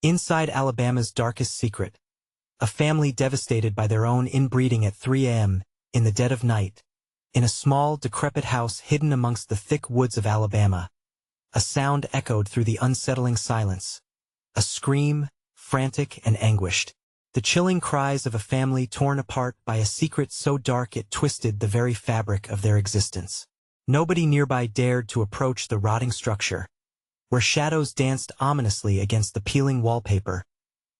Inside Alabama's darkest secret, a family devastated by their own inbreeding at 3 a.m. in the dead of night, in a small, decrepit house hidden amongst the thick woods of Alabama. A sound echoed through the unsettling silence. A scream, frantic and anguished. The chilling cries of a family torn apart by a secret so dark it twisted the very fabric of their existence. Nobody nearby dared to approach the rotting structure, where shadows danced ominously against the peeling wallpaper,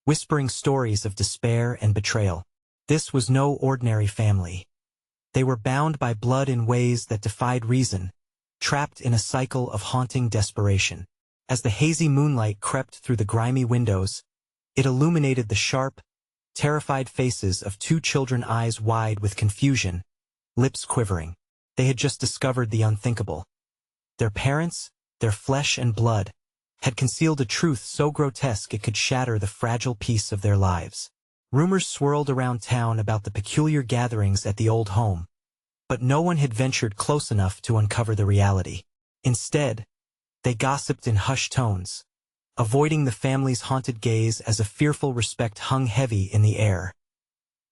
whispering stories of despair and betrayal. This was no ordinary family. They were bound by blood in ways that defied reason, trapped in a cycle of haunting desperation. As the hazy moonlight crept through the grimy windows, it illuminated the sharp, terrified faces of two children, eyes wide with confusion, lips quivering. They had just discovered the unthinkable. Their parents, their flesh and blood, had concealed a truth so grotesque it could shatter the fragile peace of their lives. Rumors swirled around town about the peculiar gatherings at the old home, but no one had ventured close enough to uncover the reality. Instead, they gossiped in hushed tones, avoiding the family's haunted gaze as a fearful respect hung heavy in the air.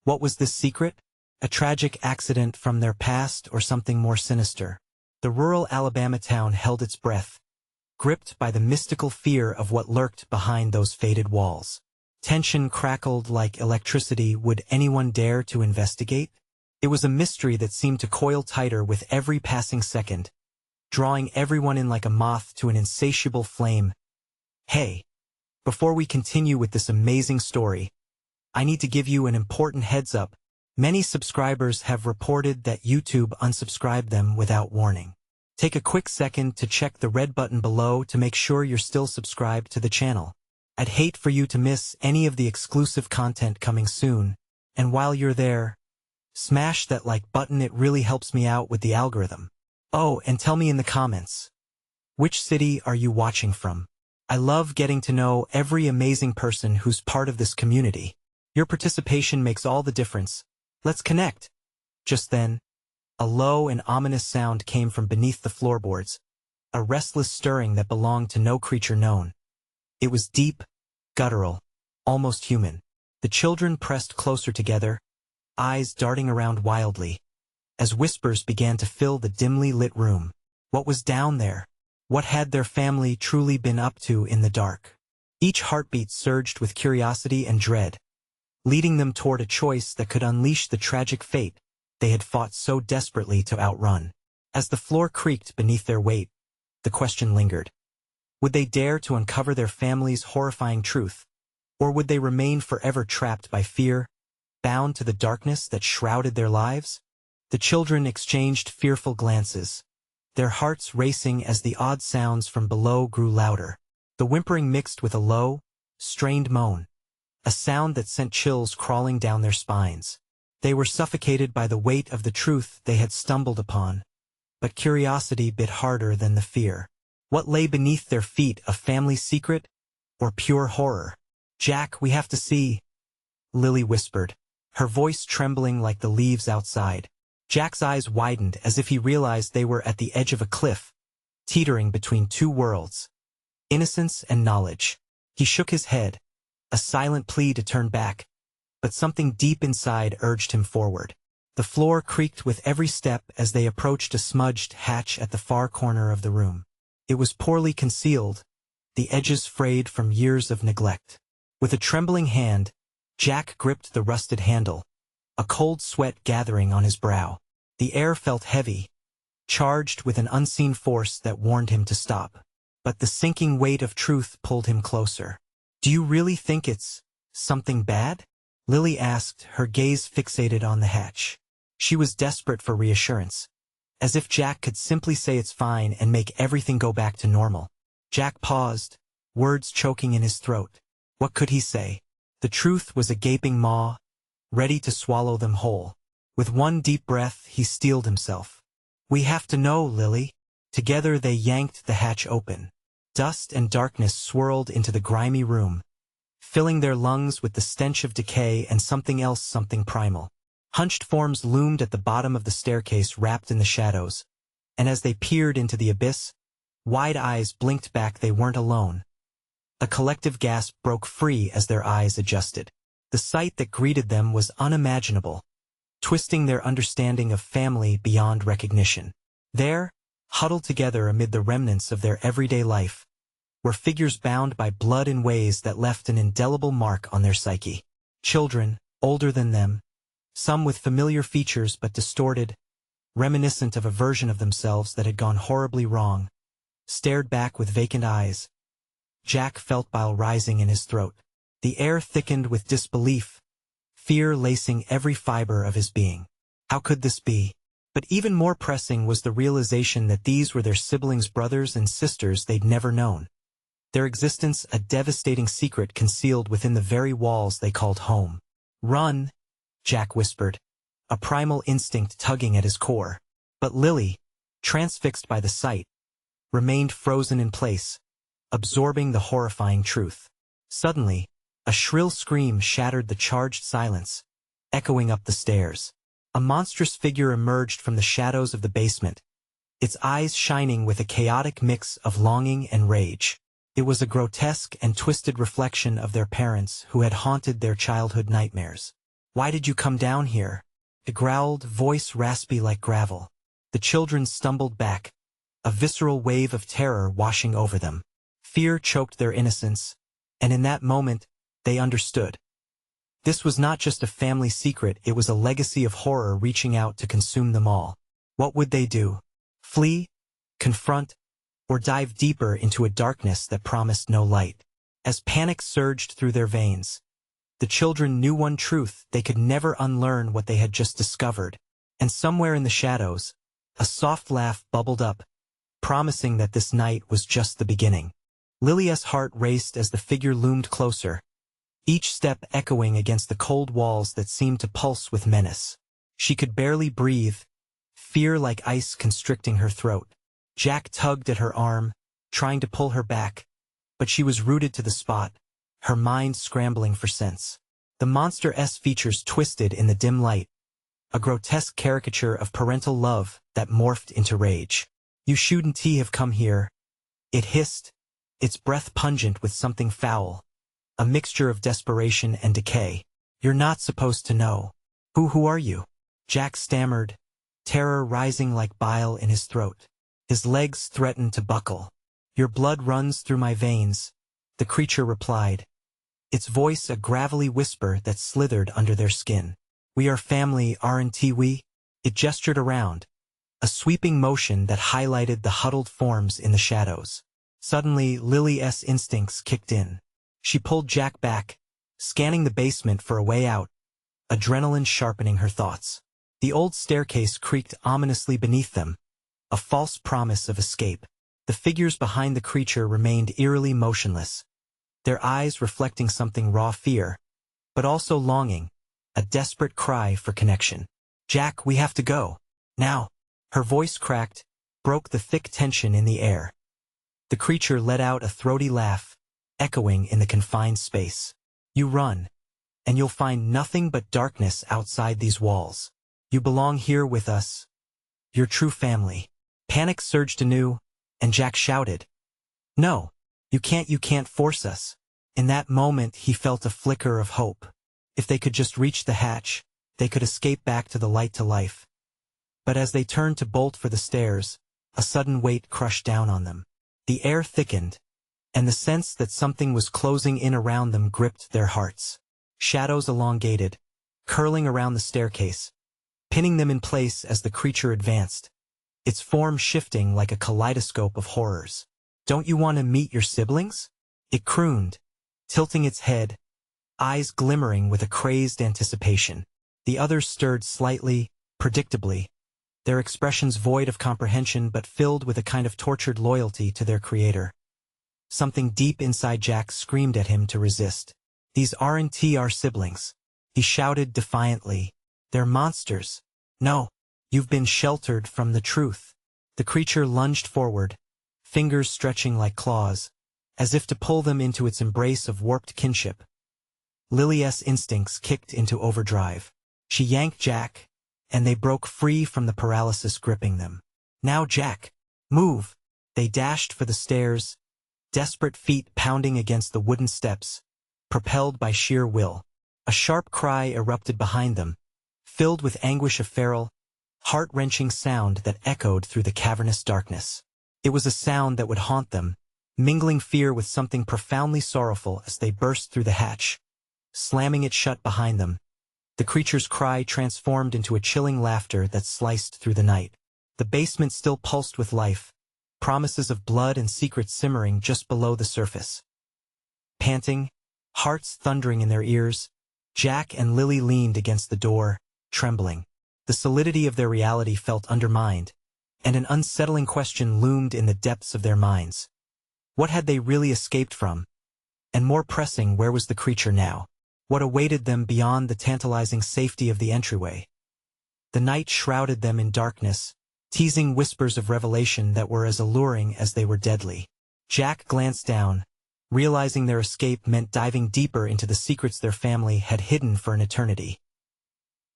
What was this secret? A tragic accident from their past or something more sinister? The rural Alabama town held its breath, gripped by the mystical fear of what lurked behind those faded walls. Tension crackled like electricity. Would anyone dare to investigate? It was a mystery that seemed to coil tighter with every passing second, drawing everyone in like a moth to an insatiable flame. Hey, before we continue with this amazing story, I need to give you an important heads up. Many subscribers have reported that YouTube unsubscribed them without warning. Take a quick second to check the red button below to make sure you're still subscribed to the channel. I'd hate for you to miss any of the exclusive content coming soon, and while you're there, smash that like button. It really helps me out with the algorithm. Oh, and tell me in the comments, which city are you watching from? I love getting to know every amazing person who's part of this community. Your participation makes all the difference. Let's connect. Just then, a low and ominous sound came from beneath the floorboards, a restless stirring that belonged to no creature known. It was deep, guttural, almost human. The children pressed closer together, eyes darting around wildly, as whispers began to fill the dimly lit room. What was down there? What had their family truly been up to in the dark? Each heartbeat surged with curiosity and dread, leading them toward a choice that could unleash the tragic fate they had fought so desperately to outrun. As the floor creaked beneath their weight, the question lingered. Would they dare to uncover their family's horrifying truth, or would they remain forever trapped by fear, bound to the darkness that shrouded their lives? The children exchanged fearful glances, their hearts racing as the odd sounds from below grew louder. The whimpering mixed with a low, strained moan, a sound that sent chills crawling down their spines. They were suffocated by the weight of the truth they had stumbled upon, but curiosity bit harder than the fear. What lay beneath their feet, a family secret, or pure horror? "Jack, we have to see," Lily whispered, her voice trembling like the leaves outside. Jack's eyes widened as if he realized they were at the edge of a cliff, teetering between two worlds, innocence and knowledge. He shook his head, a silent plea to turn back, but something deep inside urged him forward. The floor creaked with every step as they approached a smudged hatch at the far corner of the room. It was poorly concealed, the edges frayed from years of neglect. With a trembling hand, Jack gripped the rusted handle, a cold sweat gathering on his brow. The air felt heavy, charged with an unseen force that warned him to stop. But the sinking weight of truth pulled him closer. "Do you really think it's something bad?" Lily asked, her gaze fixated on the hatch. She was desperate for reassurance, as if Jack could simply say it's fine and make everything go back to normal. Jack paused, words choking in his throat. What could he say? The truth was a gaping maw, ready to swallow them whole. With one deep breath, he steeled himself. "We have to know, Lily." Together they yanked the hatch open. Dust and darkness swirled into the grimy room, filling their lungs with the stench of decay and something else, something primal. Hunched forms loomed at the bottom of the staircase, wrapped in the shadows, and as they peered into the abyss, wide eyes blinked back. They weren't alone. A collective gasp broke free as their eyes adjusted. The sight that greeted them was unimaginable, twisting their understanding of family beyond recognition. There, huddled together amid the remnants of their everyday life, were figures bound by blood in ways that left an indelible mark on their psyche. Children, older than them, some with familiar features but distorted, reminiscent of a version of themselves that had gone horribly wrong, stared back with vacant eyes. Jack felt bile rising in his throat. The air thickened with disbelief, fear lacing every fiber of his being. How could this be? But even more pressing was the realization that these were their siblings, brothers and sisters they'd never known. Their existence a devastating secret concealed within the very walls they called home. "Run," Jack whispered, a primal instinct tugging at his core. But Lily, transfixed by the sight, remained frozen in place, absorbing the horrifying truth. Suddenly, a shrill scream shattered the charged silence, echoing up the stairs. A monstrous figure emerged from the shadows of the basement, its eyes shining with a chaotic mix of longing and rage. It was a grotesque and twisted reflection of their parents who had haunted their childhood nightmares. "Why did you come down here?" It growled, voice raspy like gravel. The children stumbled back, a visceral wave of terror washing over them. Fear choked their innocence, and in that moment, they understood. This was not just a family secret, it was a legacy of horror reaching out to consume them all. What would they do? Flee? Confront? Or dive deeper into a darkness that promised no light? As panic surged through their veins, the children knew one truth: they could never unlearn what they had just discovered. And somewhere in the shadows, a soft laugh bubbled up, promising that this night was just the beginning. Lily's heart raced as the figure loomed closer, each step echoing against the cold walls that seemed to pulse with menace. She could barely breathe, fear like ice constricting her throat. Jack tugged at her arm, trying to pull her back, but she was rooted to the spot, her mind scrambling for sense. The monster's features twisted in the dim light, a grotesque caricature of parental love that morphed into rage. "You shouldn't have come here," it hissed, its breath pungent with something foul, a mixture of desperation and decay. "You're not supposed to know." Who are you?" Jack stammered, terror rising like bile in his throat. His legs threatened to buckle. "Your blood runs through my veins," the creature replied, its voice a gravelly whisper that slithered under their skin. "We are family, aren't we?" It gestured around, a sweeping motion that highlighted the huddled forms in the shadows. Suddenly, Lily's instincts kicked in. She pulled Jack back, scanning the basement for a way out, adrenaline sharpening her thoughts. The old staircase creaked ominously beneath them, a false promise of escape. The figures behind the creature remained eerily motionless, their eyes reflecting something raw: fear, but also longing, a desperate cry for connection. "Jack, we have to go. Now." Her voice cracked, broke the thick tension in the air. The creature let out a throaty laugh, echoing in the confined space. "You run, and you'll find nothing but darkness outside these walls. You belong here with us, your true family." Panic surged anew, and Jack shouted, "No, you can't force us." In that moment he felt a flicker of hope. If they could just reach the hatch, they could escape back to the light to life. But as they turned to bolt for the stairs, a sudden weight crushed down on them. The air thickened, and the sense that something was closing in around them gripped their hearts. Shadows elongated, curling around the staircase, pinning them in place as the creature advanced, its form shifting like a kaleidoscope of horrors. "Don't you want to meet your siblings?" it crooned, tilting its head, eyes glimmering with a crazed anticipation. The others stirred slightly, predictably, their expressions void of comprehension but filled with a kind of tortured loyalty to their creator. Something deep inside Jack screamed at him to resist. "These aren't our siblings," he shouted defiantly. "They're monsters. No, you've been sheltered from the truth." The creature lunged forward, fingers stretching like claws, as if to pull them into its embrace of warped kinship. Lily's instincts kicked into overdrive. She yanked Jack, and they broke free from the paralysis gripping them. "Now, Jack, move!" They dashed for the stairs, desperate feet pounding against the wooden steps, propelled by sheer will. A sharp cry erupted behind them, filled with anguish of feral, heart-wrenching sound that echoed through the cavernous darkness. It was a sound that would haunt them, mingling fear with something profoundly sorrowful as they burst through the hatch, slamming it shut behind them. The creature's cry transformed into a chilling laughter that sliced through the night. The basement still pulsed with life, promises of blood and secrets simmering just below the surface. Panting, hearts thundering in their ears, Jack and Lily leaned against the door, trembling. The solidity of their reality felt undermined, and an unsettling question loomed in the depths of their minds. What had they really escaped from? And more pressing, where was the creature now? What awaited them beyond the tantalizing safety of the entryway? The night shrouded them in darkness, teasing whispers of revelation that were as alluring as they were deadly. Jack glanced down, realizing their escape meant diving deeper into the secrets their family had hidden for an eternity.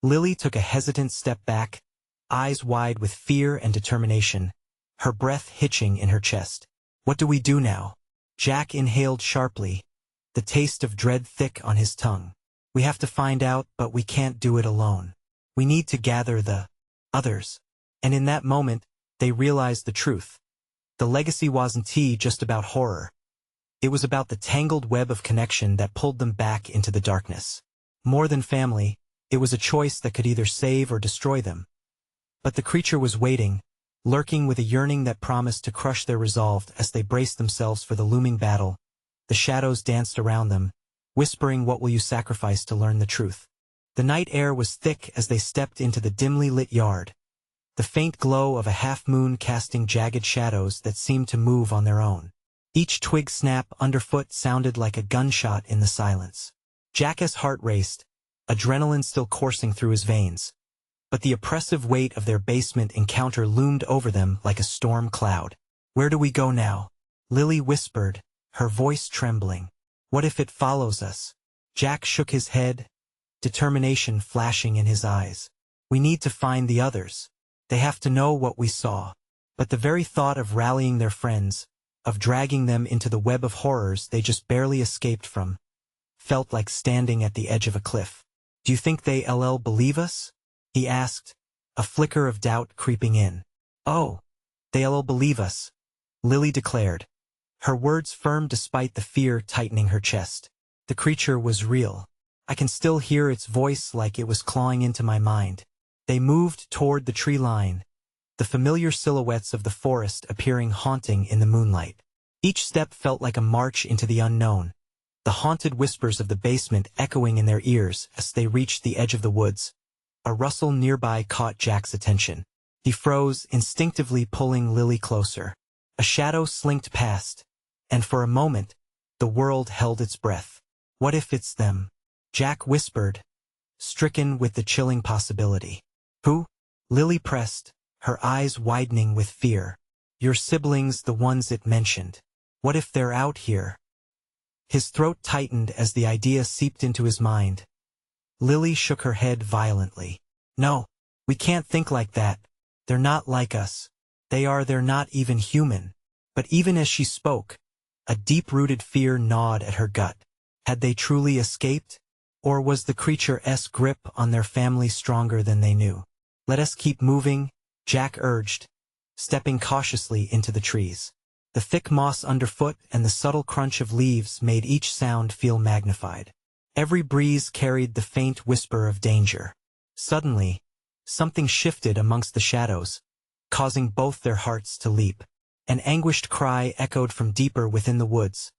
Lily took a hesitant step back, eyes wide with fear and determination, her breath hitching in her chest. What do we do now? Jack inhaled sharply, the taste of dread thick on his tongue. We have to find out, but we can't do it alone. We need to gather the others. And in that moment, they realized the truth. The legacy wasn't just about horror. It was about the tangled web of connection that pulled them back into the darkness. More than family, it was a choice that could either save or destroy them. But the creature was waiting, lurking with a yearning that promised to crush their resolve as they braced themselves for the looming battle. The shadows danced around them, whispering, "What will you sacrifice to learn the truth?" The night air was thick as they stepped into the dimly lit yard, the faint glow of a half-moon casting jagged shadows that seemed to move on their own. Each twig snap underfoot sounded like a gunshot in the silence. Jack's heart raced, adrenaline still coursing through his veins. But the oppressive weight of their basement encounter loomed over them like a storm cloud. "Where do we go now?" Lily whispered, her voice trembling. "What if it follows us?" Jack shook his head, determination flashing in his eyes. "We need to find the others. They have to know what we saw." But the very thought of rallying their friends, of dragging them into the web of horrors they just barely escaped from, felt like standing at the edge of a cliff. "Do you think they'll believe us?" he asked, a flicker of doubt creeping in. "Oh, they'll believe us," Lily declared, her words firm despite the fear tightening her chest. "The creature was real. I can still hear its voice like it was clawing into my mind." They moved toward the tree line, the familiar silhouettes of the forest appearing haunting in the moonlight. Each step felt like a march into the unknown, the haunted whispers of the basement echoing in their ears as they reached the edge of the woods. A rustle nearby caught Jack's attention. He froze, instinctively pulling Lily closer. A shadow slinked past, and for a moment, the world held its breath. "What if it's them?" Jack whispered, stricken with the chilling possibility. "Who?" Lily pressed, her eyes widening with fear. "Your siblings, the ones it mentioned. What if they're out here?" His throat tightened as the idea seeped into his mind. Lily shook her head violently. "No, we can't think like that. They're not like us. They're not even human." But even as she spoke, a deep-rooted fear gnawed at her gut. Had they truly escaped? Or was the creature's grip on their family stronger than they knew? "Let us keep moving," Jack urged, stepping cautiously into the trees. The thick moss underfoot and the subtle crunch of leaves made each sound feel magnified. Every breeze carried the faint whisper of danger. Suddenly, something shifted amongst the shadows, causing both their hearts to leap. An anguished cry echoed from deeper within the woods,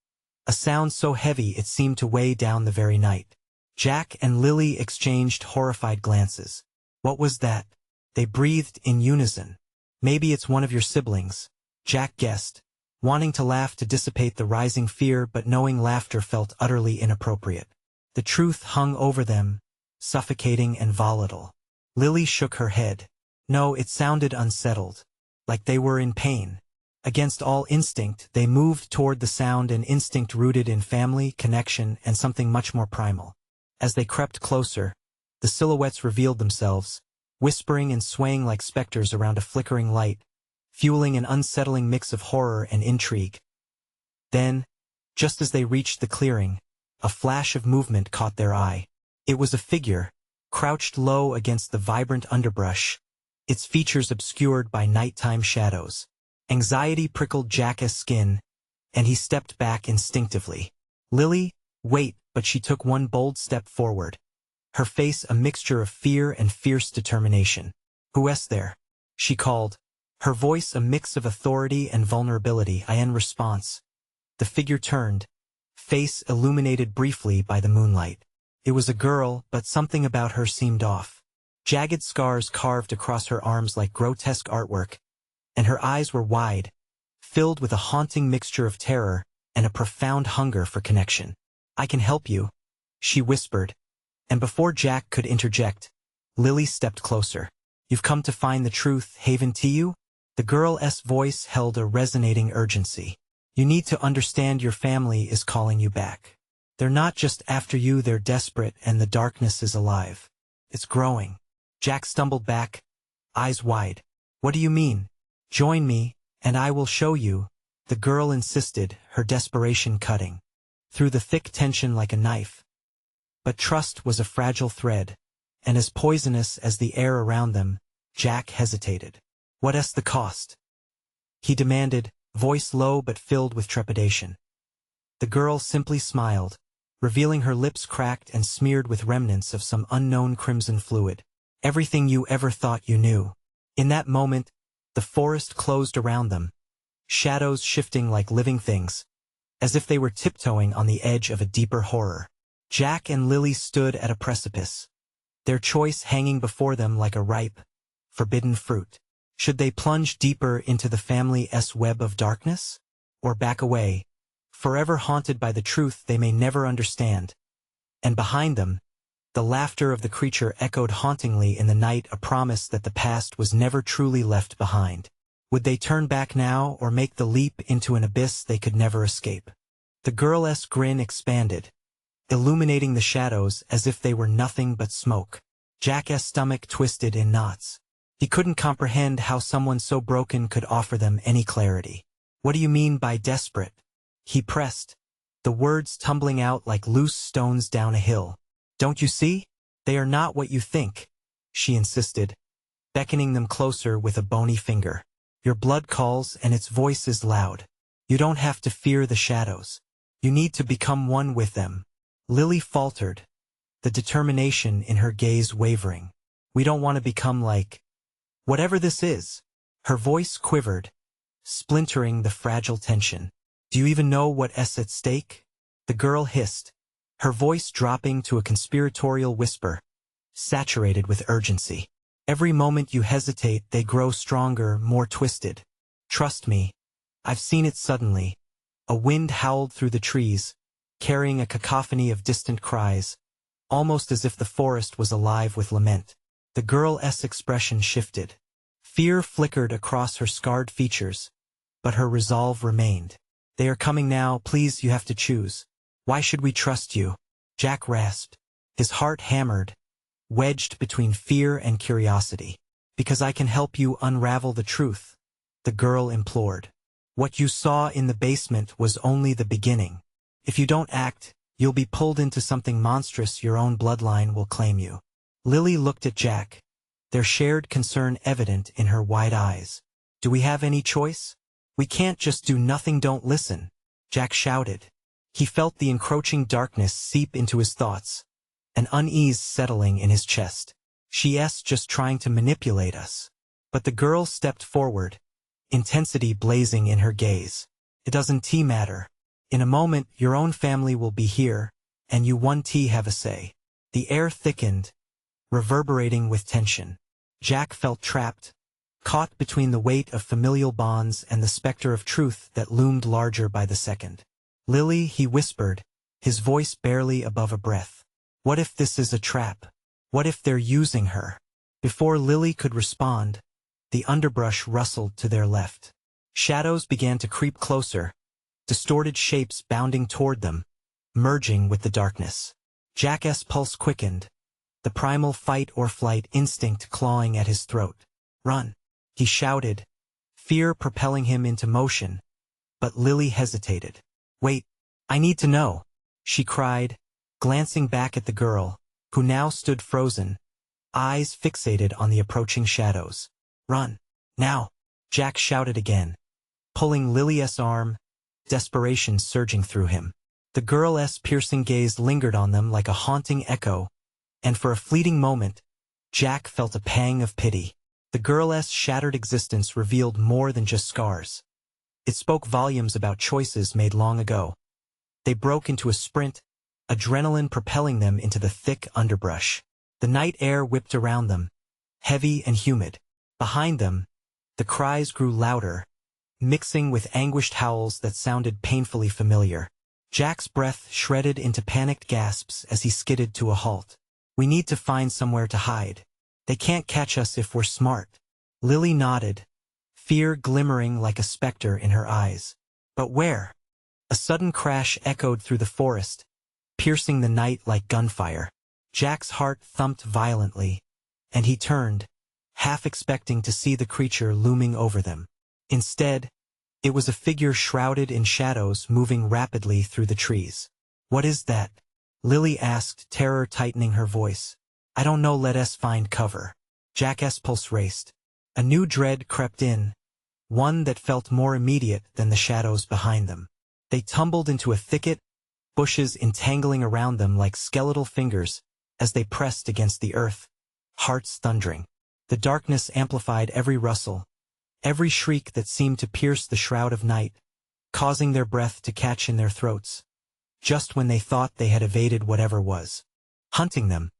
a sound so heavy it seemed to weigh down the very night. Jack and Lily exchanged horrified glances. "What was that?" They breathed in unison. "Maybe it's one of your siblings," Jack guessed, wanting to laugh to dissipate the rising fear but knowing laughter felt utterly inappropriate. The truth hung over them, suffocating and volatile. Lily shook her head. No, it sounded unsettled, like they were in pain. Against all instinct, they moved toward the sound, an instinct rooted in family, connection, and something much more primal. As they crept closer, the silhouettes revealed themselves, whispering and swaying like specters around a flickering light, fueling an unsettling mix of horror and intrigue. Then, just as they reached the clearing, a flash of movement caught their eye. It was a figure, crouched low against the vibrant underbrush, its features obscured by nighttime shadows. Anxiety prickled Jack's skin, and he stepped back instinctively. "Lily, wait," but she took one bold step forward, her face a mixture of fear and fierce determination. "Who's there?" she called, her voice a mix of authority and vulnerability. In response, the figure turned, face illuminated briefly by the moonlight. It was a girl, but something about her seemed off. Jagged scars carved across her arms like grotesque artwork, and her eyes were wide, filled with a haunting mixture of terror and a profound hunger for connection. "I can help you," she whispered, and before Jack could interject, Lily stepped closer. "You've come to find the truth, Haven Tiu?" The girl's voice held a resonating urgency. "You need to understand your family is calling you back. They're not just after you, they're desperate, and the darkness is alive. It's growing." Jack stumbled back, eyes wide. "What do you mean?" "Join me, and I will show you," the girl insisted, her desperation cutting through the thick tension like a knife. But trust was a fragile thread, and as poisonous as the air around them. Jack hesitated. "What's the cost?" he demanded, voice low but filled with trepidation. The girl simply smiled, revealing her lips cracked and smeared with remnants of some unknown crimson fluid. "Everything you ever thought you knew." In that moment, the forest closed around them, shadows shifting like living things, as if they were tiptoeing on the edge of a deeper horror. Jack and Lily stood at a precipice, their choice hanging before them like a ripe, forbidden fruit. Should they plunge deeper into the family's web of darkness? Or back away, forever haunted by the truth they may never understand? And behind them, the laughter of the creature echoed hauntingly in the night, a promise that the past was never truly left behind. Would they turn back now or make the leap into an abyss they could never escape? The girl's grin expanded, illuminating the shadows as if they were nothing but smoke. Jack's stomach twisted in knots. He couldn't comprehend how someone so broken could offer them any clarity. "What do you mean by desperate?" he pressed, the words tumbling out like loose stones down a hill. "Don't you see? They are not what you think," she insisted, beckoning them closer with a bony finger. "Your blood calls and its voice is loud. You don't have to fear the shadows. You need to become one with them." Lily faltered, the determination in her gaze wavering. "We don't want to become like whatever this is." Her voice quivered, splintering the fragile tension. "Do you even know what's at stake?" the girl hissed, her voice dropping to a conspiratorial whisper, saturated with urgency. "Every moment you hesitate, they grow stronger, more twisted. Trust me. I've seen it suddenly." A wind howled through the trees, carrying a cacophony of distant cries, almost as if the forest was alive with lament. The girl's expression shifted. Fear flickered across her scarred features, but her resolve remained. "They are coming now, please, you have to choose. Why should we trust you?" Jack rasped, his heart hammered, wedged between fear and curiosity. "Because I can help you unravel the truth," the girl implored. "What you saw in the basement was only the beginning. If you don't act, you'll be pulled into something monstrous. Your own bloodline will claim you." Lily looked at Jack, their shared concern evident in her wide eyes. "Do we have any choice? We can't just do nothing. Don't listen," Jack shouted. He felt the encroaching darkness seep into his thoughts, an unease settling in his chest. "She's just trying to manipulate us." But the girl stepped forward, intensity blazing in her gaze. "It doesn't matter. In a moment, your own family will be here, and you won't have a say." The air thickened, reverberating with tension. Jack felt trapped, caught between the weight of familial bonds and the specter of truth that loomed larger by the second. "Lily," he whispered, his voice barely above a breath. "What if this is a trap? What if they're using her?" Before Lily could respond, the underbrush rustled to their left. Shadows began to creep closer, distorted shapes bounding toward them, merging with the darkness. Jack's pulse quickened, the primal fight or flight instinct clawing at his throat. "Run!" he shouted, fear propelling him into motion, but Lily hesitated. Wait, I need to know, she cried, glancing back at the girl, who now stood frozen, eyes fixated on the approaching shadows. Run, now, Jack shouted again, pulling Lily's arm, desperation surging through him. The girl's piercing gaze lingered on them like a haunting echo, and for a fleeting moment, Jack felt a pang of pity. The girl's shattered existence revealed more than just scars. It spoke volumes about choices made long ago. They broke into a sprint, adrenaline propelling them into the thick underbrush. The night air whipped around them, heavy and humid. Behind them, the cries grew louder, mixing with anguished howls that sounded painfully familiar. Jack's breath shredded into panicked gasps as he skidded to a halt. We need to find somewhere to hide. They can't catch us if we're smart. Lily nodded, fear glimmering like a specter in her eyes. But where? A sudden crash echoed through the forest, piercing the night like gunfire. Jack's heart thumped violently, and he turned, half expecting to see the creature looming over them. Instead, it was a figure shrouded in shadows moving rapidly through the trees. What is that? Lily asked, terror tightening her voice. I don't know, let us find cover. Jack's pulse raced. A new dread crept in, one that felt more immediate than the shadows behind them. They tumbled into a thicket, bushes entangling around them like skeletal fingers as they pressed against the earth, hearts thundering. The darkness amplified every rustle, every shriek that seemed to pierce the shroud of night, causing their breath to catch in their throats. Just when they thought they had evaded whatever was hunting them,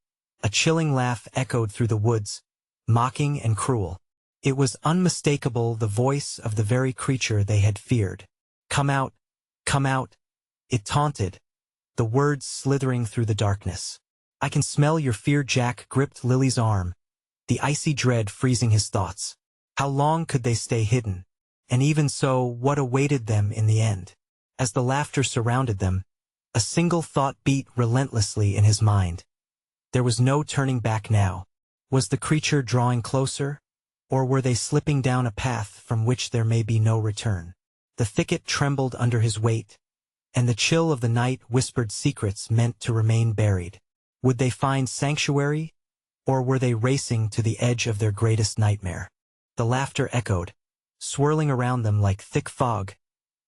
a chilling laugh echoed through the woods, mocking and cruel. It was unmistakable, the voice of the very creature they had feared. Come out, it taunted, the words slithering through the darkness. I can smell your fear. Jack gripped Lily's arm, the icy dread freezing his thoughts. How long could they stay hidden? And even so, what awaited them in the end? As the laughter surrounded them, a single thought beat relentlessly in his mind. There was no turning back now. Was the creature drawing closer, or were they slipping down a path from which there may be no return? The thicket trembled under his weight, and the chill of the night whispered secrets meant to remain buried. Would they find sanctuary, or were they racing to the edge of their greatest nightmare? The laughter echoed, swirling around them like thick fog,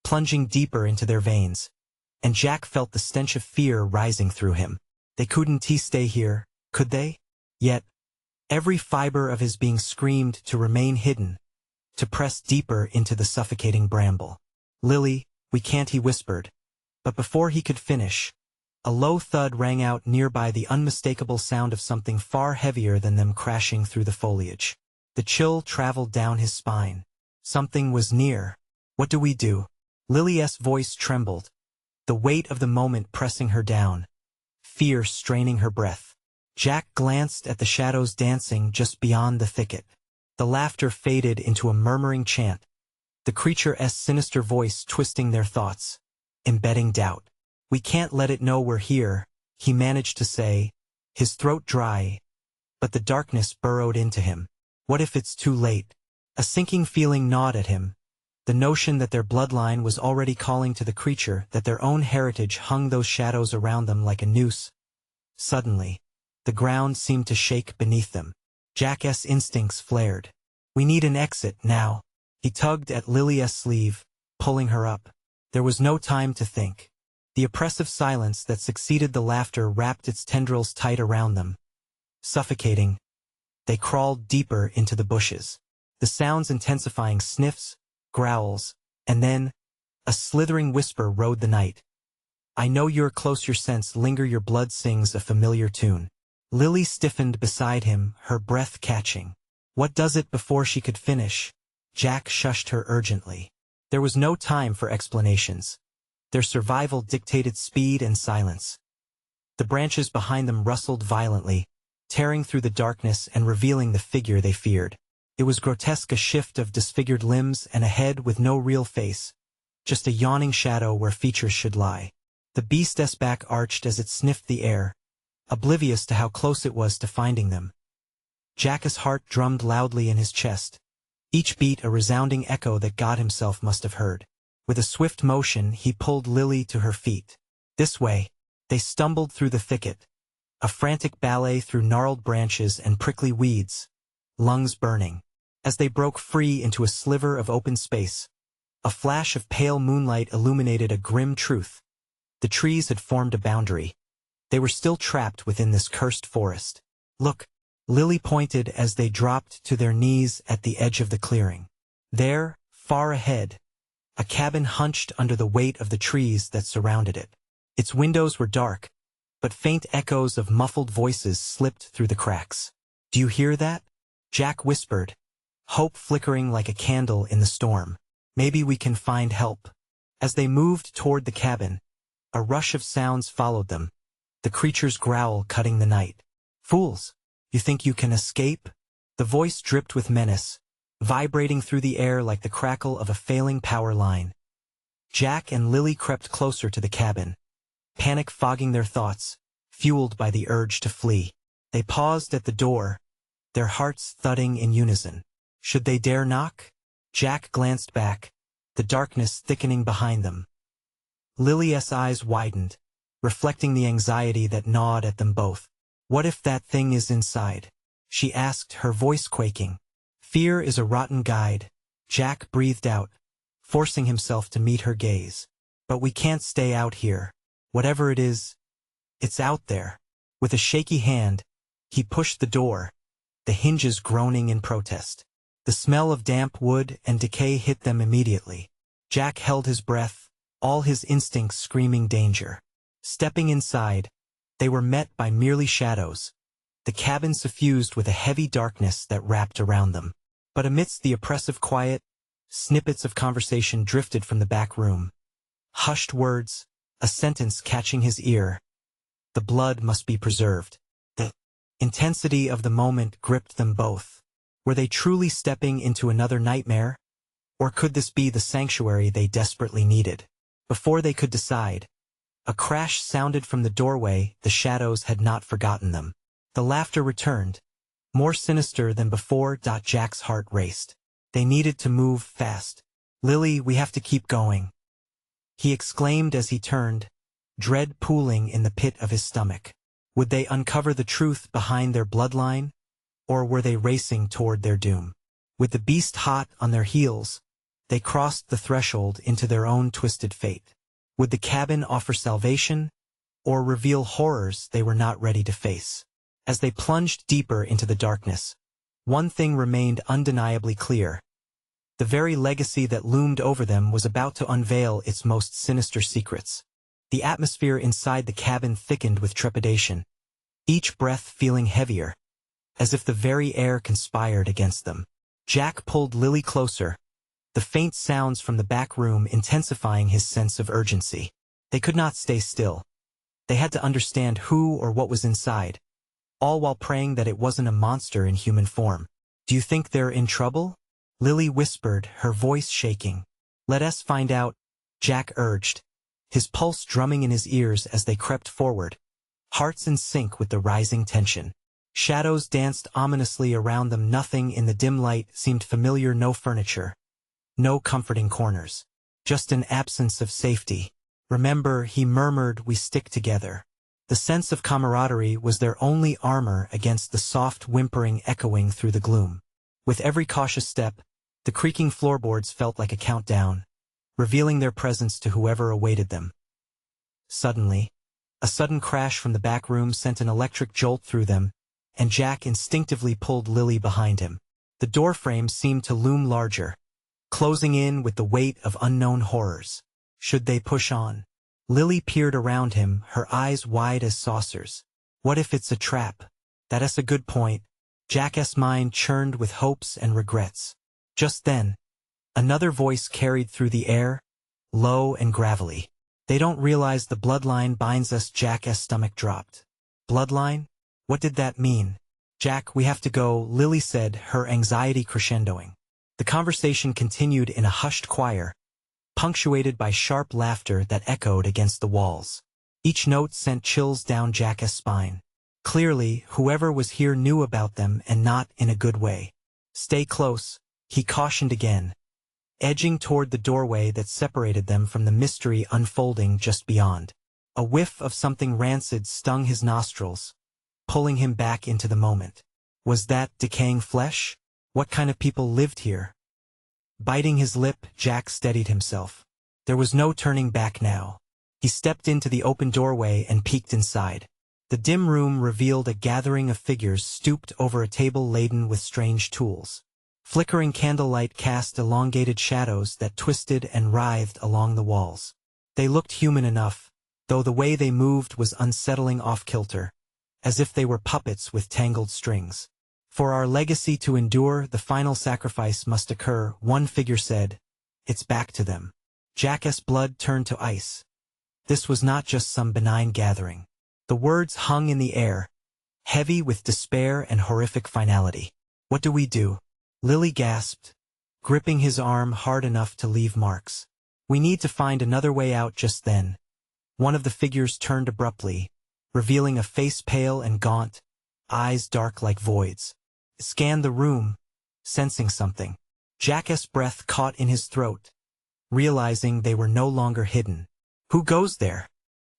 plunging deeper into their veins, and Jack felt the stench of fear rising through him. They couldn't stay here, could they? Yet, every fiber of his being screamed to remain hidden, to press deeper into the suffocating bramble. Lily, we can't, he whispered. But before he could finish, a low thud rang out nearby, the unmistakable sound of something far heavier than them crashing through the foliage. The chill traveled down his spine. Something was near. What do we do? Lily's voice trembled, the weight of the moment pressing her down, fear straining her breath. Jack glanced at the shadows dancing just beyond the thicket. The laughter faded into a murmuring chant, the creature's sinister voice twisting their thoughts, embedding doubt. We can't let it know we're here, he managed to say, his throat dry, but the darkness burrowed into him. What if it's too late? A sinking feeling gnawed at him, the notion that their bloodline was already calling to the creature, that their own heritage hung those shadows around them like a noose. Suddenly, the ground seemed to shake beneath them. Jack's instincts flared. We need an exit now. He tugged at Lily's sleeve, pulling her up. There was no time to think. The oppressive silence that succeeded the laughter wrapped its tendrils tight around them. Suffocating, they crawled deeper into the bushes, the sounds intensifying, sniffs, growls, and then, a slithering whisper rode the night. I know you're close, your scents linger, your blood sings a familiar tune. Lily stiffened beside him, her breath catching. What does it? Before she could finish, Jack shushed her urgently. There was no time for explanations. Their survival dictated speed and silence. The branches behind them rustled violently, tearing through the darkness and revealing the figure they feared. It was grotesque, a shift of disfigured limbs and a head with no real face, just a yawning shadow where features should lie. The beast's back arched as it sniffed the air, oblivious to how close it was to finding them. Jack's heart drummed loudly in his chest, each beat a resounding echo that God himself must have heard. With a swift motion, he pulled Lily to her feet. This way. They stumbled through the thicket, a frantic ballet through gnarled branches and prickly weeds, lungs burning. As they broke free into a sliver of open space, a flash of pale moonlight illuminated a grim truth. The trees had formed a boundary. They were still trapped within this cursed forest. Look, Lily pointed as they dropped to their knees at the edge of the clearing. There, far ahead, a cabin hunched under the weight of the trees that surrounded it. Its windows were dark, but faint echoes of muffled voices slipped through the cracks. "Do you hear that?" Jack whispered, hope flickering like a candle in the storm. "Maybe we can find help." As they moved toward the cabin, a rush of sounds followed them, the creature's growl cutting the night. "Fools! You think you can escape?" The voice dripped with menace, vibrating through the air like the crackle of a failing power line. Jack and Lily crept closer to the cabin, panic fogging their thoughts, fueled by the urge to flee. They paused at the door, their hearts thudding in unison. Should they dare knock? Jack glanced back, the darkness thickening behind them. Lily's eyes widened, reflecting the anxiety that gnawed at them both. "What if that thing is inside?" she asked, her voice quaking. "Fear is a rotten guide," Jack breathed out, forcing himself to meet her gaze. "But we can't stay out here. Whatever it is, it's out there." With a shaky hand, he pushed the door, the hinges groaning in protest. The smell of damp wood and decay hit them immediately. Jack held his breath, all his instincts screaming danger. Stepping inside, they were met by merely shadows, the cabin suffused with a heavy darkness that wrapped around them. But amidst the oppressive quiet, snippets of conversation drifted from the back room. Hushed words, a sentence catching his ear. The blood must be preserved. The intensity of the moment gripped them both. Were they truly stepping into another nightmare? Or could this be the sanctuary they desperately needed? Before they could decide, a crash sounded from the doorway. The shadows had not forgotten them. The laughter returned, more sinister than before. Jack's heart raced. They needed to move fast. "Lily, we have to keep going," he exclaimed as he turned, dread pooling in the pit of his stomach. Would they uncover the truth behind their bloodline, or were they racing toward their doom? With the beast hot on their heels, they crossed the threshold into their own twisted fate. Would the cabin offer salvation, or reveal horrors they were not ready to face? As they plunged deeper into the darkness, one thing remained undeniably clear. The very legacy that loomed over them was about to unveil its most sinister secrets. The atmosphere inside the cabin thickened with trepidation, each breath feeling heavier, as if the very air conspired against them. Jack pulled Lily closer, the faint sounds from the back room intensifying his sense of urgency. They could not stay still. They had to understand who or what was inside, all while praying that it wasn't a monster in human form. "Do you think they're in trouble?" Lily whispered, her voice shaking. "Let us find out," Jack urged, his pulse drumming in his ears as they crept forward, hearts in sync with the rising tension. Shadows danced ominously around them. Nothing in the dim light seemed familiar. No furniture, no comforting corners, just an absence of safety. "Remember," he murmured, "we stick together." The sense of camaraderie was their only armor against the soft whimpering echoing through the gloom. With every cautious step, the creaking floorboards felt like a countdown, revealing their presence to whoever awaited them. Suddenly, a sudden crash from the back room sent an electric jolt through them, and Jack instinctively pulled Lily behind him. The doorframe seemed to loom larger, closing in with the weight of unknown horrors. Should they push on? Lily peered around him, her eyes wide as saucers. What if it's a trap? That's a good point. Jack's mind churned with hopes and regrets. Just then, another voice carried through the air, low and gravelly. "They don't realize the bloodline binds us." Jack's stomach dropped. Bloodline? What did that mean? "Jack, we have to go," Lily said, her anxiety crescendoing. The conversation continued in a hushed choir, punctuated by sharp laughter that echoed against the walls. Each note sent chills down Jack's spine. Clearly, whoever was here knew about them, and not in a good way. "Stay close," he cautioned again, edging toward the doorway that separated them from the mystery unfolding just beyond. A whiff of something rancid stung his nostrils, pulling him back into the moment. Was that decaying flesh? What kind of people lived here? Biting his lip, Jack steadied himself. There was no turning back now. He stepped into the open doorway and peeked inside. The dim room revealed a gathering of figures stooped over a table laden with strange tools. Flickering candlelight cast elongated shadows that twisted and writhed along the walls. They looked human enough, though the way they moved was unsettling off-kilter, as if they were puppets with tangled strings. For our legacy to endure, the final sacrifice must occur, one figure said. It's back to them. Jack's blood turned to ice. This was not just some benign gathering. The words hung in the air, heavy with despair and horrific finality. What do we do? Lily gasped, gripping his arm hard enough to leave marks. We need to find another way out. Just then, one of the figures turned abruptly, revealing a face pale and gaunt, eyes dark like voids. It scanned the room, sensing something. Jack's breath caught in his throat, realizing they were no longer hidden. Who goes there?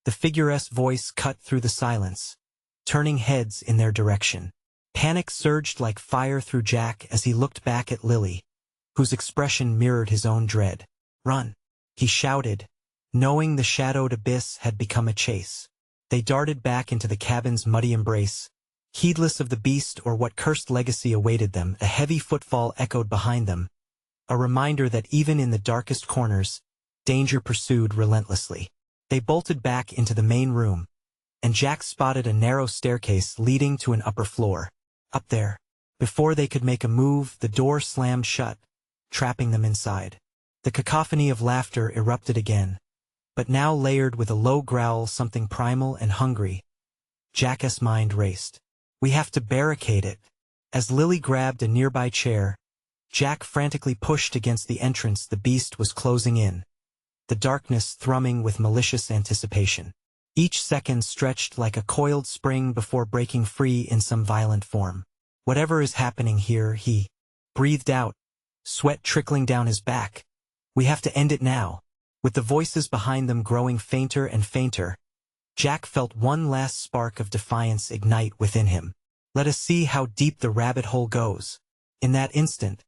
The figure's voice cut through the silence, turning heads in their direction. Panic surged like fire through Jack as he looked back at Lily, whose expression mirrored his own dread. Run! He shouted, knowing the shadowed abyss had become a chase. They darted back into the cabin's muddy embrace, heedless of the beast or what cursed legacy awaited them. A heavy footfall echoed behind them, a reminder that even in the darkest corners, danger pursued relentlessly. They bolted back into the main room, and Jack spotted a narrow staircase leading to an upper floor. Up there, before they could make a move, the door slammed shut, trapping them inside. The cacophony of laughter erupted again, but now layered with a low growl, something primal and hungry. Jack's mind raced. We have to barricade it. As Lily grabbed a nearby chair, Jack frantically pushed against the entrance. The beast was closing in, the darkness thrumming with malicious anticipation. Each second stretched like a coiled spring before breaking free in some violent form. Whatever is happening here, he breathed out, sweat trickling down his back. We have to end it now. With the voices behind them growing fainter and fainter, Jack felt one last spark of defiance ignite within him. Let us see how deep the rabbit hole goes. In that instant,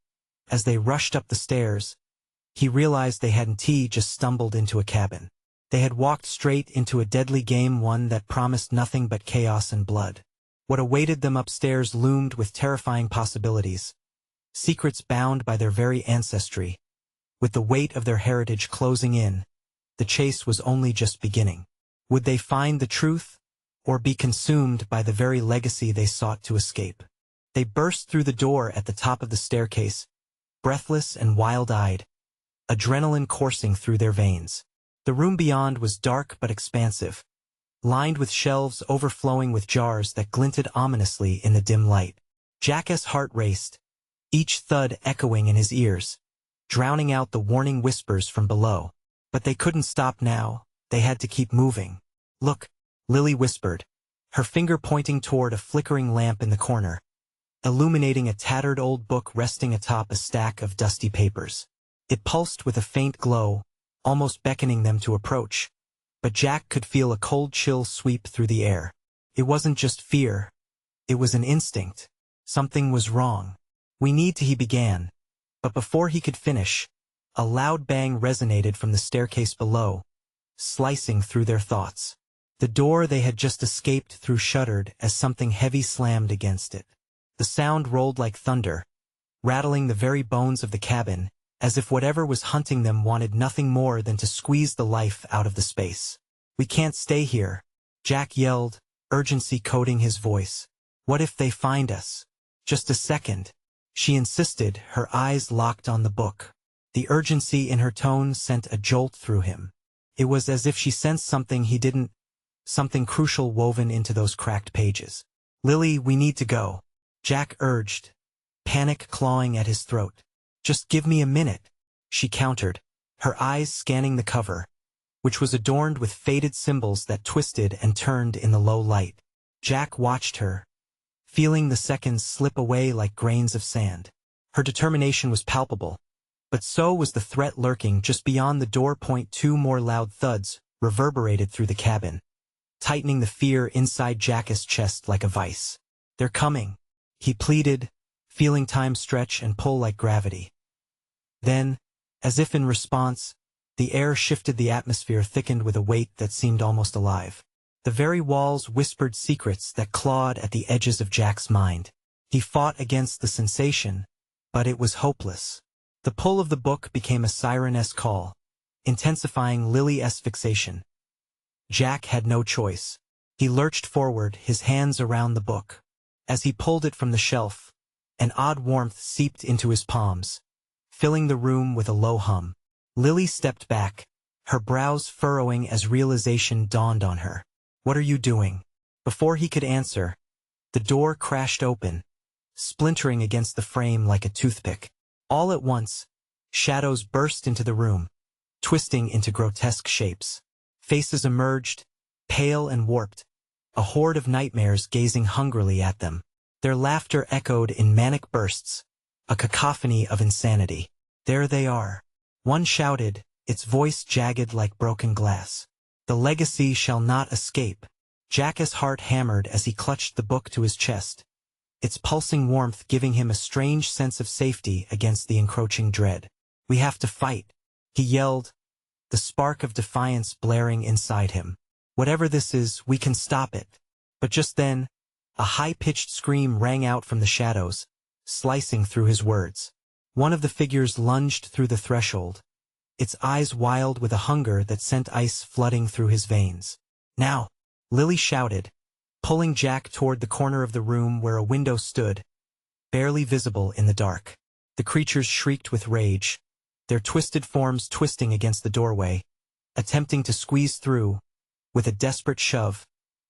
as they rushed up the stairs, he realized they hadn't just stumbled into a cabin. They had walked straight into a deadly game, one that promised nothing but chaos and blood. What awaited them upstairs loomed with terrifying possibilities, secrets bound by their very ancestry. With the weight of their heritage closing in, the chase was only just beginning. Would they find the truth, or be consumed by the very legacy they sought to escape? They burst through the door at the top of the staircase, breathless and wild-eyed, adrenaline coursing through their veins. The room beyond was dark but expansive, lined with shelves overflowing with jars that glinted ominously in the dim light. Jack's heart raced, each thud echoing in his ears, drowning out the warning whispers from below. But they couldn't stop now. They had to keep moving. Look, Lily whispered, her finger pointing toward a flickering lamp in the corner, illuminating a tattered old book resting atop a stack of dusty papers. It pulsed with a faint glow, almost beckoning them to approach. But Jack could feel a cold chill sweep through the air. It wasn't just fear. It was an instinct. Something was wrong. We need to, he began. But before he could finish, a loud bang resonated from the staircase below, slicing through their thoughts. The door they had just escaped through shuddered as something heavy slammed against it. The sound rolled like thunder, rattling the very bones of the cabin, as if whatever was hunting them wanted nothing more than to squeeze the life out of the space. We can't stay here, Jack yelled, urgency coating his voice. What if they find us? Just a second, she insisted, her eyes locked on the book. The urgency in her tone sent a jolt through him. It was as if she sensed something he didn't, something crucial woven into those cracked pages. Lily, we need to go, Jack urged, panic clawing at his throat. Just give me a minute, she countered, her eyes scanning the cover, which was adorned with faded symbols that twisted and turned in the low light. Jack watched her, feeling the seconds slip away like grains of sand. Her determination was palpable, But so was the threat lurking just beyond the door. Two more loud thuds reverberated through the cabin, tightening the fear inside Jack's chest like a vice. "They're coming," he pleaded, feeling time stretch and pull like gravity. Then, as if in response, the air shifted, the atmosphere thickened with a weight that seemed almost alive. The very walls whispered secrets that clawed at the edges of Jack's mind. He fought against the sensation, but it was hopeless. The pull of the book became a siren-esque call, intensifying Lily's fixation. Jack had no choice. He lurched forward, his hands around the book. As he pulled it from the shelf, an odd warmth seeped into his palms, filling the room with a low hum. Lily stepped back, her brows furrowing as realization dawned on her. "What are you doing?" Before he could answer, the door crashed open, splintering against the frame like a toothpick. All at once, shadows burst into the room, twisting into grotesque shapes. Faces emerged, pale and warped, a horde of nightmares gazing hungrily at them. Their laughter echoed in manic bursts, a cacophony of insanity. "There they are," one shouted, its voice jagged like broken glass. "The legacy shall not escape." Jack's heart hammered as he clutched the book to his chest, its pulsing warmth giving him a strange sense of safety against the encroaching dread. "We have to fight," he yelled, the spark of defiance blaring inside him. "Whatever this is, we can stop it." But just then, a high-pitched scream rang out from the shadows, slicing through his words. One of the figures lunged through the threshold, its eyes wild with a hunger that sent ice flooding through his veins. "Now!" Lily shouted, pulling Jack toward the corner of the room where a window stood, barely visible in the dark. The creatures shrieked with rage, their twisted forms twisting against the doorway, attempting to squeeze through. With a desperate shove,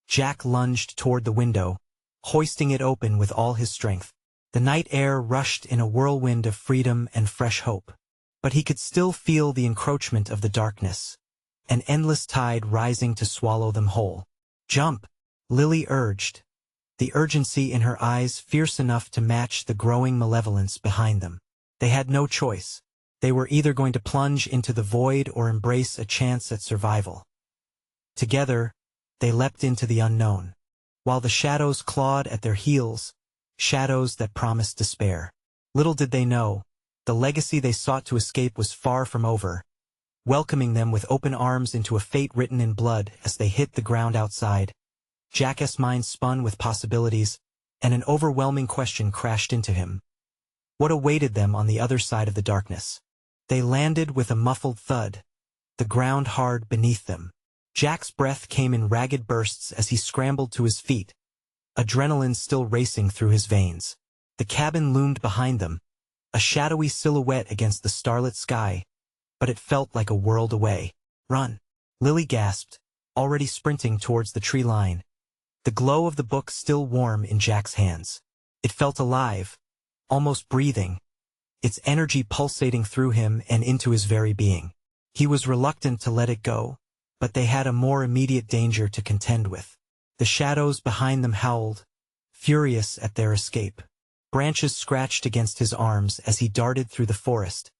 Jack lunged toward the window, hoisting it open with all his strength. The night air rushed in a whirlwind of freedom and fresh hope. But he could still feel the encroachment of the darkness, an endless tide rising to swallow them whole. "Jump!" Lily urged, the urgency in her eyes fierce enough to match the growing malevolence behind them. They had no choice. They were either going to plunge into the void or embrace a chance at survival. Together, they leapt into the unknown, while the shadows clawed at their heels, shadows that promised despair. Little did they know, the legacy they sought to escape was far from over, welcoming them with open arms into a fate written in blood as they hit the ground outside. Jack's mind spun with possibilities, and an overwhelming question crashed into him. What awaited them on the other side of the darkness? They landed with a muffled thud, the ground hard beneath them. Jack's breath came in ragged bursts as he scrambled to his feet, adrenaline still racing through his veins. The cabin loomed behind them, a shadowy silhouette against the starlit sky, but it felt like a world away. "Run!" Lily gasped, already sprinting towards the tree line, the glow of the book still warm in Jack's hands. It felt alive, almost breathing, its energy pulsating through him and into his very being. He was reluctant to let it go, but they had a more immediate danger to contend with. The shadows behind them howled, furious at their escape. Branches scratched against his arms as he darted through the forest,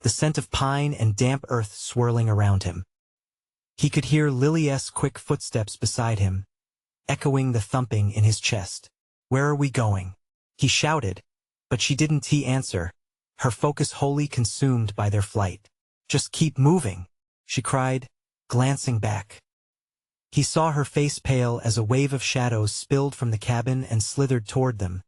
the scent of pine and damp earth swirling around him. He could hear Lily's quick footsteps beside him, echoing the thumping in his chest. "Where are we going?" he shouted, but she didn't answer, her focus wholly consumed by their flight. "Just keep moving," she cried, glancing back. He saw her face pale as a wave of shadows spilled from the cabin and slithered toward them,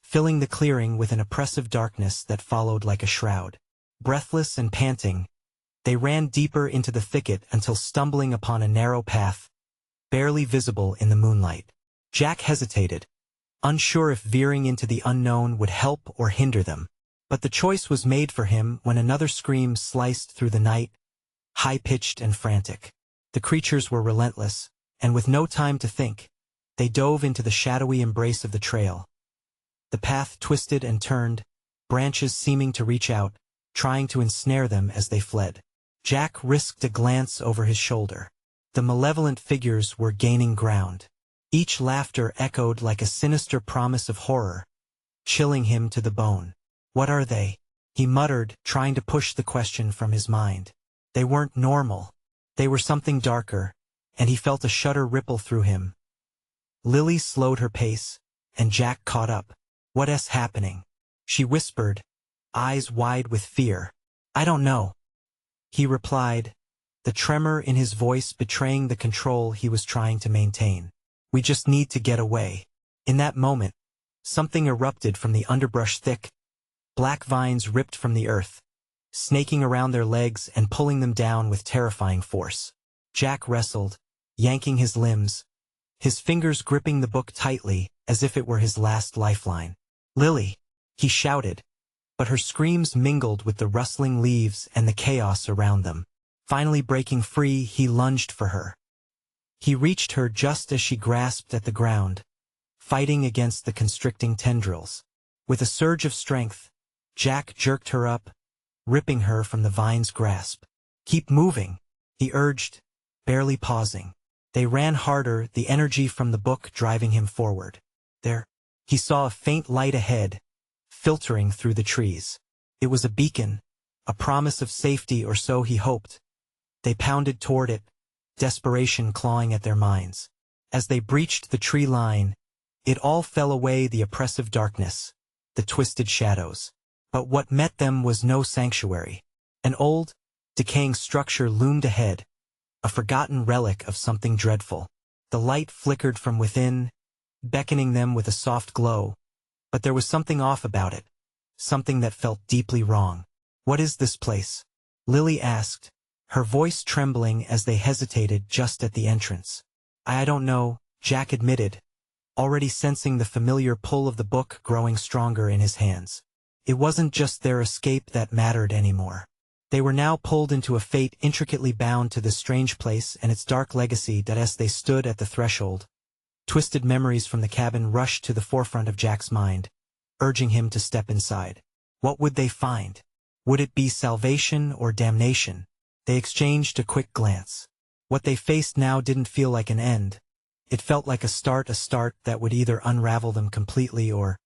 filling the clearing with an oppressive darkness that followed like a shroud. Breathless and panting, they ran deeper into the thicket until stumbling upon a narrow path, barely visible in the moonlight. Jack hesitated, unsure if veering into the unknown would help or hinder them. But the choice was made for him when another scream sliced through the night, high-pitched and frantic. The creatures were relentless, and with no time to think, they dove into the shadowy embrace of the trail. The path twisted and turned, branches seeming to reach out, trying to ensnare them as they fled. Jack risked a glance over his shoulder. The malevolent figures were gaining ground. Each laughter echoed like a sinister promise of horror, chilling him to the bone. "What are they?" he muttered, trying to push the question from his mind. They weren't normal. They were something darker, and he felt a shudder ripple through him. Lily slowed her pace, and Jack caught up. "What's happening?" she whispered, eyes wide with fear. "I don't know," he replied, the tremor in his voice betraying the control he was trying to maintain. "We just need to get away." In that moment, something erupted from the underbrush. Thick, black vines ripped from the earth, snaking around their legs and pulling them down with terrifying force. Jack wrestled, yanking his limbs, his fingers gripping the book tightly as if it were his last lifeline. "Lily!" he shouted, but her screams mingled with the rustling leaves and the chaos around them. Finally breaking free, he lunged for her. He reached her just as she grasped at the ground, fighting against the constricting tendrils. With a surge of strength, Jack jerked her up, ripping her from the vine's grasp. "Keep moving," he urged, barely pausing. They ran harder, the energy from the book driving him forward. There, he saw a faint light ahead, filtering through the trees. It was a beacon, a promise of safety, or so he hoped. They pounded toward it, desperation clawing at their minds. As they breached the tree line, it all fell away, the oppressive darkness, the twisted shadows. But what met them was no sanctuary. An old, decaying structure loomed ahead, a forgotten relic of something dreadful. The light flickered from within, beckoning them with a soft glow, but there was something off about it, something that felt deeply wrong. "What is this place?" Lily asked, her voice trembling as they hesitated just at the entrance. I don't know," Jack admitted, already sensing the familiar pull of the book growing stronger in his hands. It wasn't just their escape that mattered anymore. They were now pulled into a fate intricately bound to this strange place and its dark legacy. That as they stood at the threshold, twisted memories from the cabin rushed to the forefront of Jack's mind, urging him to step inside. What would they find? Would it be salvation or damnation? They exchanged a quick glance. What they faced now didn't feel like an end. It felt like a start that would either unravel them completely or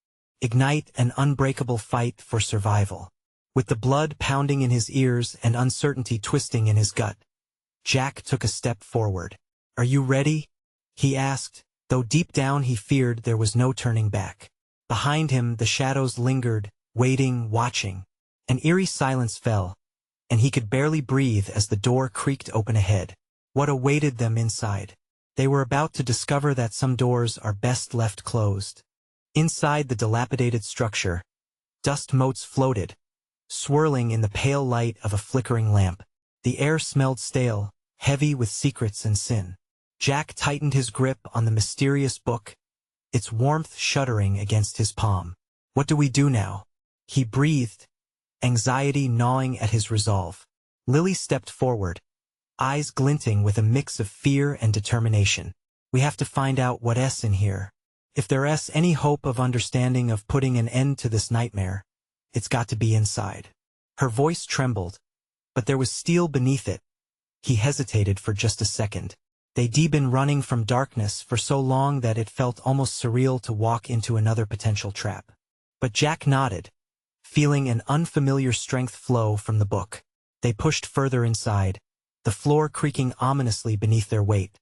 ignite an unbreakable fight for survival. With the blood pounding in his ears and uncertainty twisting in his gut, Jack took a step forward. "Are you ready?" he asked, though deep down he feared there was no turning back. Behind him the shadows lingered, waiting, watching. An eerie silence fell, and he could barely breathe as the door creaked open ahead. What awaited them inside? They were about to discover that some doors are best left closed. Inside the dilapidated structure, dust motes floated, swirling in the pale light of a flickering lamp. The air smelled stale, heavy with secrets and sin. Jack tightened his grip on the mysterious book, its warmth shuddering against his palm. "What do we do now?" he breathed, anxiety gnawing at his resolve. Lily stepped forward, eyes glinting with a mix of fear and determination. "We have to find out what's in here. If there's any hope of understanding, of putting an end to this nightmare, it's got to be inside." Her voice trembled, but there was steel beneath it. He hesitated for just a second. They'd been running from darkness for so long that it felt almost surreal to walk into another potential trap. But Jack nodded, feeling an unfamiliar strength flow from the book. They pushed further inside, the floor creaking ominously beneath their weight.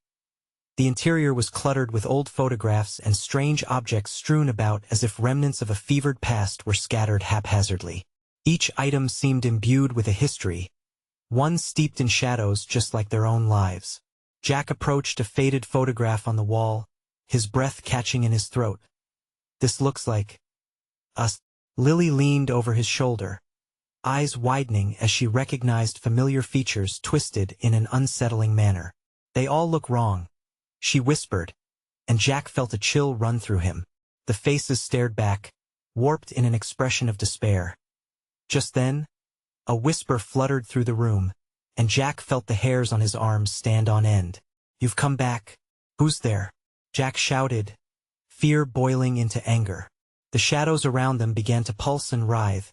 The interior was cluttered with old photographs and strange objects strewn about as if remnants of a fevered past were scattered haphazardly. Each item seemed imbued with a history, one steeped in shadows just like their own lives. Jack approached a faded photograph on the wall, his breath catching in his throat. "This looks like us." Lily leaned over his shoulder, eyes widening as she recognized familiar features twisted in an unsettling manner. "They all look wrong," she whispered, and Jack felt a chill run through him. The faces stared back, warped in an expression of despair. Just then, a whisper fluttered through the room, and Jack felt the hairs on his arms stand on end. "You've come back. Who's there?" Jack shouted, fear boiling into anger. The shadows around them began to pulse and writhe,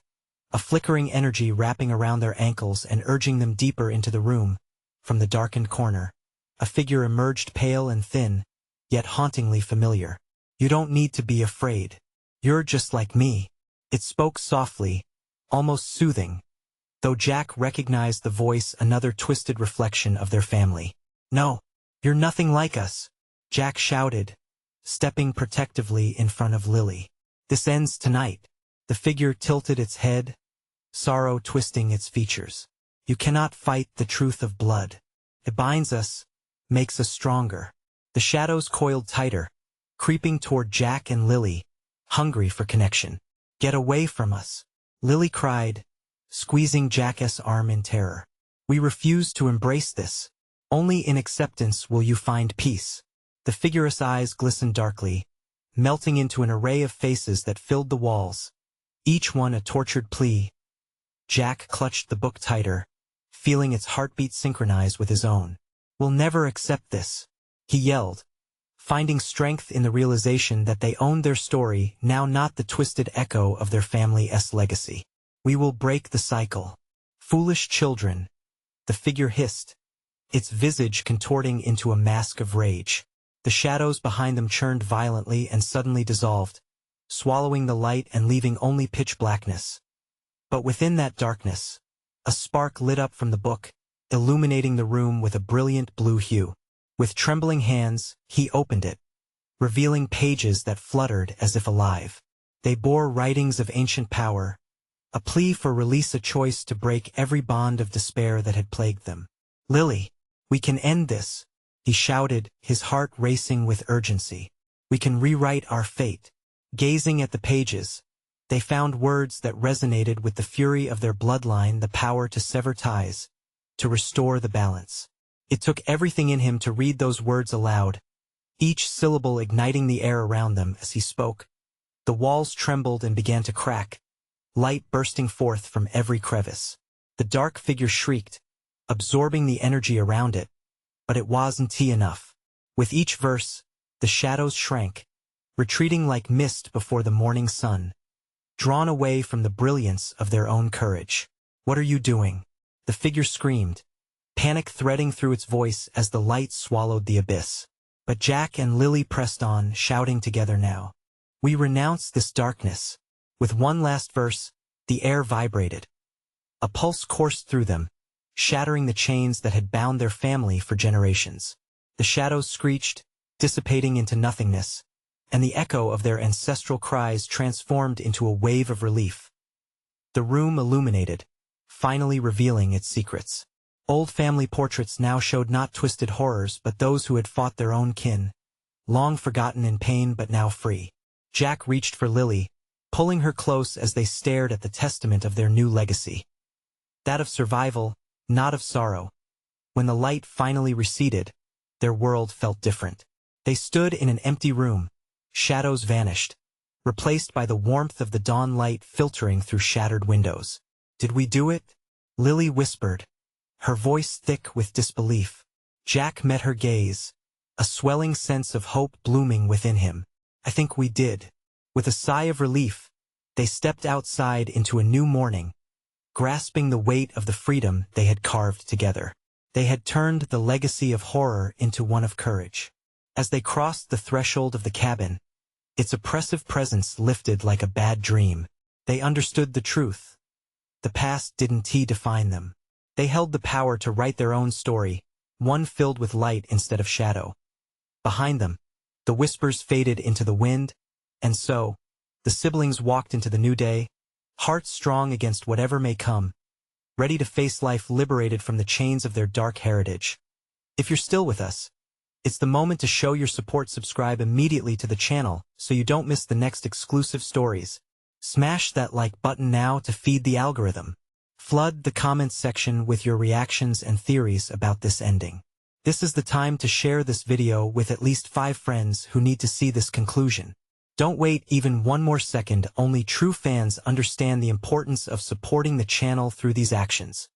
a flickering energy wrapping around their ankles and urging them deeper into the room. From the darkened corner, a figure emerged, pale and thin, yet hauntingly familiar. "You don't need to be afraid. You're just like me." It spoke softly, almost soothing, though Jack recognized the voice, another twisted reflection of their family. "No, you're nothing like us," Jack shouted, stepping protectively in front of Lily. "This ends tonight." The figure tilted its head, sorrow twisting its features. "You cannot fight the truth of blood. It binds us, makes us stronger." The shadows coiled tighter, creeping toward Jack and Lily, hungry for connection. "Get away from us," Lily cried, squeezing Jack's arm in terror. "We refuse to embrace this. Only in acceptance will you find peace." The figure's eyes glistened darkly, melting into an array of faces that filled the walls, each one a tortured plea. Jack clutched the book tighter, feeling its heartbeat synchronize with his own. "We'll never accept this," he yelled, finding strength in the realization that they owned their story, now not the twisted echo of their family's legacy. "We will break the cycle." "Foolish children," the figure hissed, its visage contorting into a mask of rage. The shadows behind them churned violently and suddenly dissolved, swallowing the light and leaving only pitch blackness. But within that darkness, a spark lit up from the book, illuminating the room with a brilliant blue hue. With trembling hands, he opened it, revealing pages that fluttered as if alive. They bore writings of ancient power, a plea for release, a choice to break every bond of despair that had plagued them. "Lily, we can end this," he shouted, his heart racing with urgency. "We can rewrite our fate." Gazing at the pages, they found words that resonated with the fury of their bloodline, the power to sever ties, to restore the balance. It took everything in him to read those words aloud, each syllable igniting the air around them as he spoke. The walls trembled and began to crack, light bursting forth from every crevice. The dark figure shrieked, absorbing the energy around it, but it wasn't enough. With each verse, the shadows shrank, retreating like mist before the morning sun, drawn away from the brilliance of their own courage. "What are you doing?" the figure screamed, panic threading through its voice as the light swallowed the abyss. But Jack and Lily pressed on, shouting together now. "We renounce this darkness." With one last verse, the air vibrated. A pulse coursed through them, shattering the chains that had bound their family for generations. The shadows screeched, dissipating into nothingness, and the echo of their ancestral cries transformed into a wave of relief. The room illuminated, finally revealing its secrets. Old family portraits now showed not twisted horrors but those who had fought their own kin, long forgotten in pain but now free. Jack reached for Lily, pulling her close as they stared at the testament of their new legacy. That of survival, not of sorrow. When the light finally receded, their world felt different. They stood in an empty room, shadows vanished, replaced by the warmth of the dawn light filtering through shattered windows. "Did we do it?" Lily whispered, her voice thick with disbelief. Jack met her gaze, a swelling sense of hope blooming within him. "I think we did." With a sigh of relief, they stepped outside into a new morning, grasping the weight of the freedom they had carved together. They had turned the legacy of horror into one of courage. As they crossed the threshold of the cabin, its oppressive presence lifted like a bad dream. They understood the truth. The past didn't define them. They held the power to write their own story, one filled with light instead of shadow. Behind them, the whispers faded into the wind, and so, the siblings walked into the new day, hearts strong against whatever may come, ready to face life liberated from the chains of their dark heritage. If you're still with us, it's the moment to show your support. Subscribe immediately to the channel so you don't miss the next exclusive stories. Smash that like button now to feed the algorithm. Flood the comments section with your reactions and theories about this ending. This is the time to share this video with at least 5 friends who need to see this conclusion. Don't wait even one more second. Only true fans understand the importance of supporting the channel through these actions.